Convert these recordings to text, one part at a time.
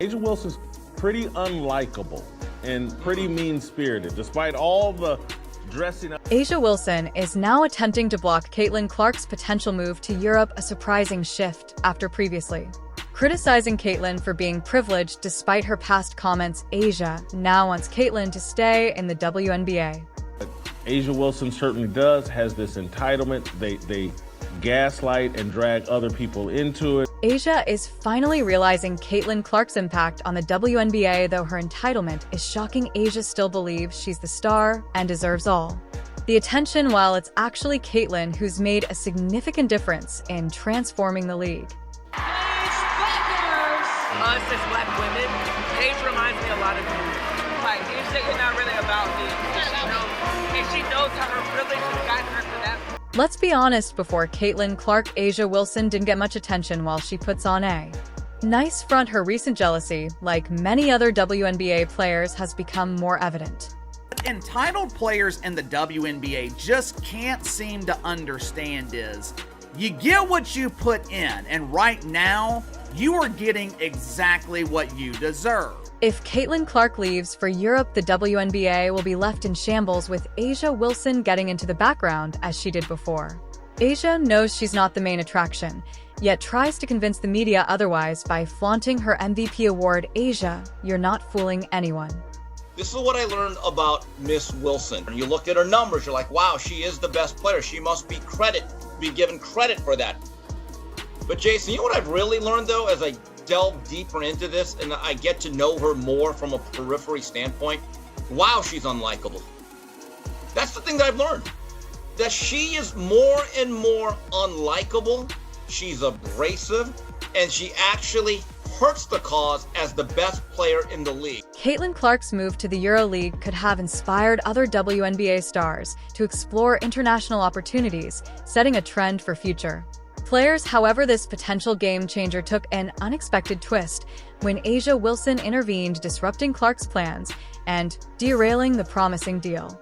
Asia Wilson's pretty unlikable and pretty mean-spirited, despite all the dressing up. Asia Wilson is now attempting to block Caitlin Clark's potential move to Europe, a surprising shift after previously criticizing Caitlin for being privileged despite her past comments. Asia now wants Caitlin to stay in the WNBA. Asia Wilson certainly has this entitlement. They gaslight and drag other people into it. Asia is finally realizing Caitlin Clark's impact on the WNBA, though her entitlement is shocking. Asia still believes she's the star and deserves all the attention, while it's actually Caitlin who's made a significant difference in transforming the league. Us as black women, Paige reminds me a lot of you. Like, you say you're not really about me. And she knows how her privilege has gotten her to that. Let's be honest, before Caitlin Clark, Asia Wilson didn't get much attention while she puts on a nice front. Her recent jealousy, like many other WNBA players, has become more evident. Entitled players in the WNBA just can't seem to understand is, you get what you put in, and right now, you are getting exactly what you deserve. If Caitlin Clark leaves for Europe, the WNBA will be left in shambles, with Asia Wilson getting into the background as she did before. Asia knows she's not the main attraction, yet tries to convince the media otherwise by flaunting her MVP award. Asia, you're not fooling anyone. This is what I learned about Miss Wilson. You look at her numbers, you're like, wow, she is the best player. She must be given credit for that. But Jason, you know what I've really learned, though, as I delve deeper into this and I get to know her more from a periphery standpoint? Wow, she's unlikable. That's the thing that I've learned. That she is more and more unlikable. She's abrasive, and she actually hurts the cause as the best player in the league. Caitlin Clark's move to the EuroLeague could have inspired other WNBA stars to explore international opportunities, setting a trend for future players. However, this potential game-changer took an unexpected twist when Asia Wilson intervened, disrupting Clark's plans and derailing the promising deal.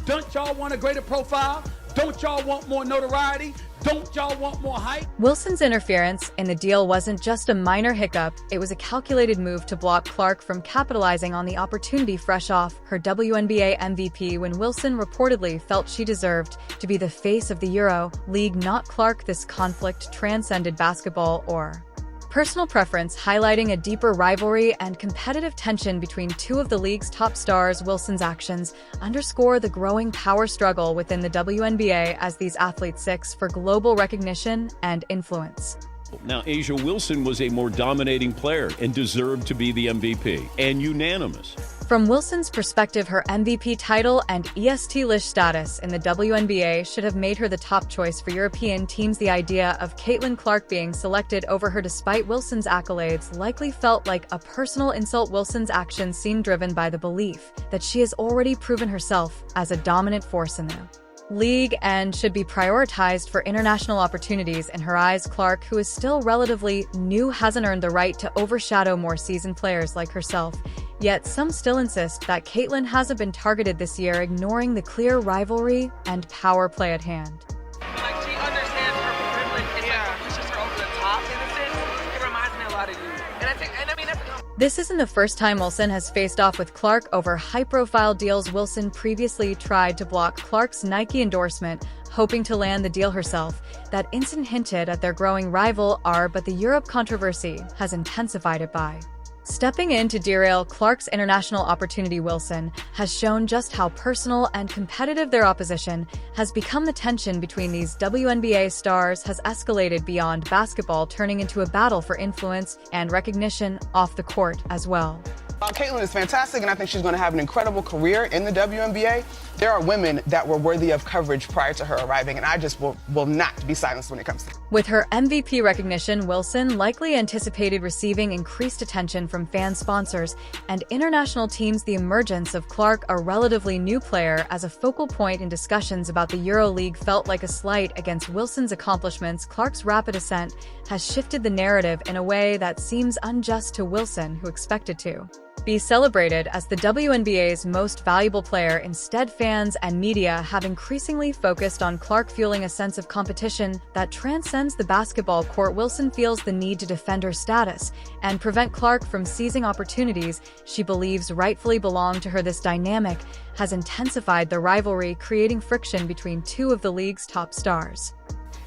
Don't y'all want a greater profile? Don't y'all want more notoriety? Don't y'all want more hype? Wilson's interference in the deal wasn't just a minor hiccup, it was a calculated move to block Clark from capitalizing on the opportunity fresh off her WNBA MVP when Wilson reportedly felt she deserved to be the face of the Euro League, not Clark. This conflict transcended basketball or personal preference, highlighting a deeper rivalry and competitive tension between two of the league's top stars. Wilson's actions underscore the growing power struggle within the WNBA as these athletes seek for global recognition and influence. Now, Asia Wilson was a more dominating player and deserved to be the MVP, and unanimous. From Wilson's perspective, her MVP title and EST-list status in the WNBA should have made her the top choice for European teams. The idea of Caitlin Clark being selected over her despite Wilson's accolades likely felt like a personal insult. Wilson's actions seem driven by the belief that she has already proven herself as a dominant force in the league and should be prioritized for international opportunities. In her eyes, Clark, who is still relatively new, hasn't earned the right to overshadow more seasoned players like herself. Yet some still insist that Caitlin hasn't been targeted this year, ignoring the clear rivalry and power play at hand. Like, she understands her privilege and like pushes her over the top in a sense. It reminds me a lot of you. And I mean, that's This isn't the first time Wilson has faced off with Clark over high-profile deals. Wilson previously tried to block Clark's Nike endorsement, hoping to land the deal herself. That incident hinted at their growing rivalry, but the Europe controversy has intensified it by stepping in to derail Clark's international opportunity. Wilson has shown just how personal and competitive their opposition has become. The tension between these WNBA stars has escalated beyond basketball, turning into a battle for influence and recognition off the court as well. Caitlin is fantastic, and I think she's going to have an incredible career in the WNBA. There are women that were worthy of coverage prior to her arriving, and I just will not be silenced when it comes to it. With her MVP recognition, Wilson likely anticipated receiving increased attention from fan sponsors and international teams. The emergence of Clark, a relatively new player, as a focal point in discussions about the EuroLeague felt like a slight against Wilson's accomplishments. Clark's rapid ascent has shifted the narrative in a way that seems unjust to Wilson, who expected to be celebrated as the WNBA's most valuable player. Instead, fans and media have increasingly focused on Clark fueling a sense of competition that transcends the basketball court. Wilson feels the need to defend her status and prevent Clark from seizing opportunities she believes rightfully belong to her. This dynamic has intensified the rivalry, creating friction between two of the league's top stars.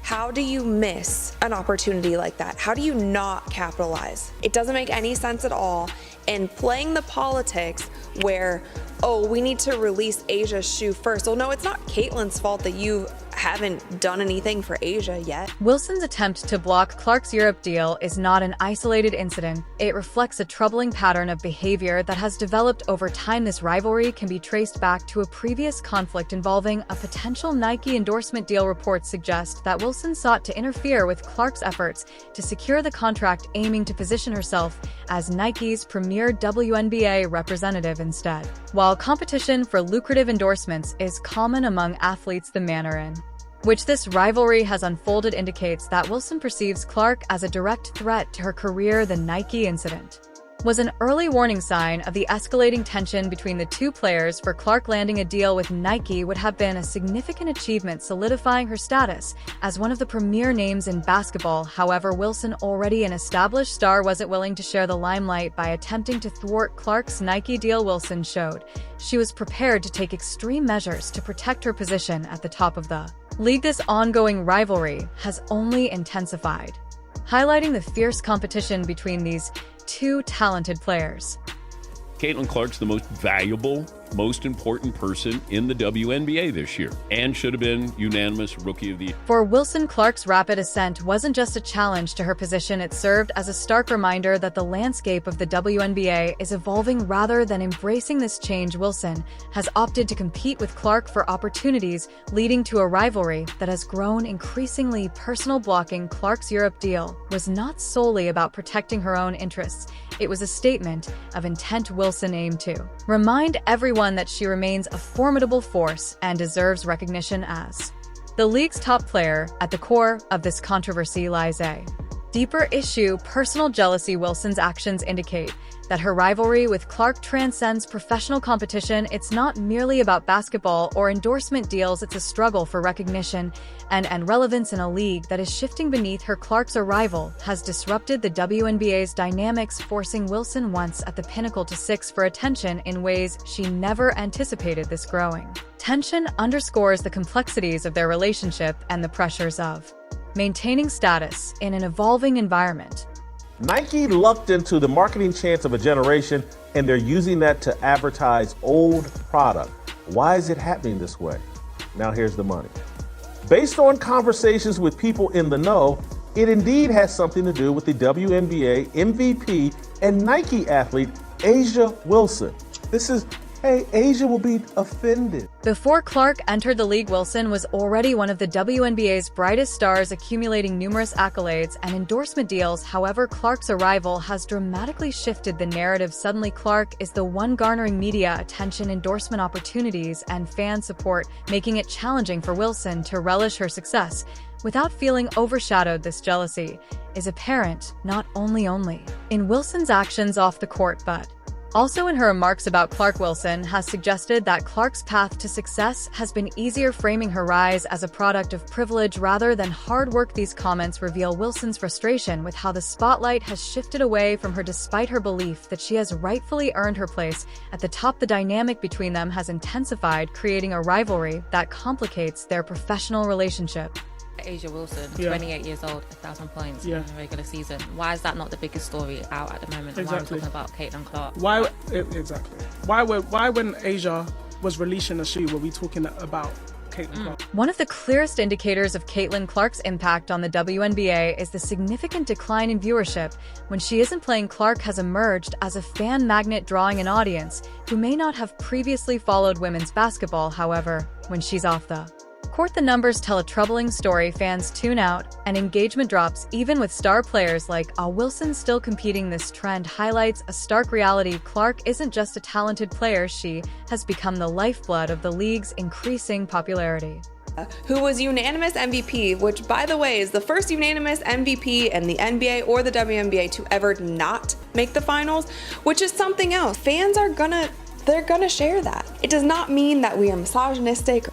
How do you miss an opportunity like that? How do you not capitalize? It doesn't make any sense at all. And playing the politics where, oh, we need to release Asia's shoe first. Well, no, it's not Caitlin's fault that you haven't done anything for Asia yet. Wilson's attempt to block Clark's Europe deal is not an isolated incident. It reflects a troubling pattern of behavior that has developed over time. This rivalry can be traced back to a previous conflict involving a potential Nike endorsement deal. Reports suggest that Wilson sought to interfere with Clark's efforts to secure the contract, aiming to position herself as Nike's premier WNBA representative instead. While competition for lucrative endorsements is common among athletes, the manner in which this rivalry has unfolded indicates that Wilson perceives Clark as a direct threat to her career. The Nike incident was an early warning sign of the escalating tension between the two players. For Clark, landing a deal with Nike would have been a significant achievement, solidifying her status as one of the premier names in basketball. However, Wilson, already an established star, wasn't willing to share the limelight by attempting to thwart Clark's Nike deal. Wilson showed she was prepared to take extreme measures to protect her position at the top of the league. This ongoing rivalry has only intensified, highlighting the fierce competition between these two talented players. Caitlin Clark's the most valuable, most important person in the WNBA this year, and should have been unanimous Rookie of the Year. For Wilson, Clark's rapid ascent wasn't just a challenge to her position, it served as a stark reminder that the landscape of the WNBA is evolving. Rather than embracing this change, Wilson has opted to compete with Clark for opportunities, leading to a rivalry that has grown increasingly personal. Blocking Clark's Europe deal was not solely about protecting her own interests. It was a statement of intent. Wilson aimed to remind everyone that she remains a formidable force and deserves recognition as the league's top player. At the core of this controversy lies a deeper issue: personal jealousy. Wilson's actions indicate that her rivalry with Clark transcends professional competition. It's not merely about basketball or endorsement deals, it's a struggle for recognition and relevance in a league that is shifting beneath her. Clark's arrival has disrupted the WNBA's dynamics, forcing Wilson, once at the pinnacle, to seek for attention in ways she never anticipated. This growing tension underscores the complexities of their relationship and the pressures of maintaining status in an evolving environment. Nike lucked into the marketing chance of a generation, and they're using that to advertise old product. Why is it happening this way? Now here's the money. Based on conversations with people in the know, it indeed has something to do with the WNBA MVP and Nike athlete Asia Wilson. Hey, Asia will be offended. Before Clark entered the league, Wilson was already one of the WNBA's brightest stars, accumulating numerous accolades and endorsement deals. However, Clark's arrival has dramatically shifted the narrative. Suddenly, Clark is the one garnering media attention, endorsement opportunities, and fan support, making it challenging for Wilson to relish her success without feeling overshadowed. This jealousy is apparent not only in Wilson's actions off the court, but also in her remarks about Clark. Wilson has suggested that Clark's path to success has been easier, framing her rise as a product of privilege rather than hard work. These comments reveal Wilson's frustration with how the spotlight has shifted away from her, despite her belief that she has rightfully earned her place at the top. The dynamic between them has intensified, creating a rivalry that complicates their professional relationship. Asia Wilson, 28 years old, 1,000 points in the regular season. Why is that not the biggest story out at the moment? And why are we talking about Caitlin Clark? Why when Asia was releasing a shoe were we talking about Caitlin Clark? One of the clearest indicators of Caitlin Clark's impact on the WNBA is the significant decline in viewership. When she isn't playing, Clark has emerged as a fan magnet, drawing an audience who may not have previously followed women's basketball. However, when she's off the court, the numbers tell a troubling story. Fans tune out and engagement drops, even with star players like Wilson still competing. This trend highlights a stark reality: Clark isn't just a talented player, she has become the lifeblood of the league's increasing popularity. who was unanimous MVP, which by the way is the first unanimous MVP in the NBA or the WNBA to ever not make the finals, which is something else. Fans are they're gonna share that. It does not mean that we are misogynistic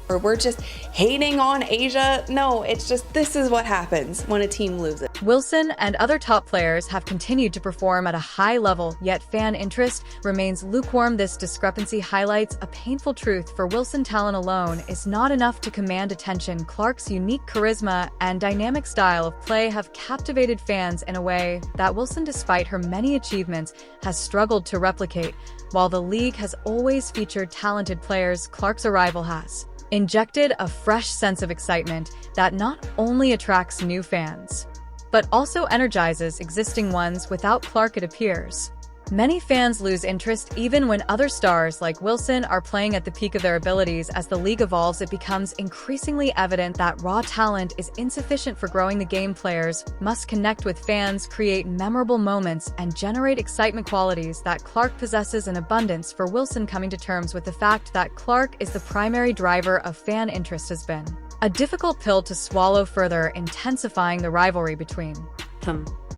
or we're just hating on Asia. No, it's just this is what happens when a team loses. Wilson and other top players have continued to perform at a high level, yet fan interest remains lukewarm. This discrepancy highlights a painful truth. For Wilson, talent alone is not enough to command attention. Clark's unique charisma and dynamic style of play have captivated fans in a way that Wilson, despite her many achievements, has struggled to replicate. While the league has always featured talented players, Clark's arrival has injected a fresh sense of excitement that not only attracts new fans, but also energizes existing ones. Without Clark, it appears many fans lose interest even when other stars like Wilson are playing at the peak of their abilities. As the league evolves, it becomes increasingly evident that raw talent is insufficient for growing the game. Players must connect with fans, create memorable moments, and generate excitement, qualities that Clark possesses in abundance. For Wilson, coming to terms with the fact that Clark is the primary driver of fan interest has been a difficult pill to swallow, further intensifying the rivalry between them.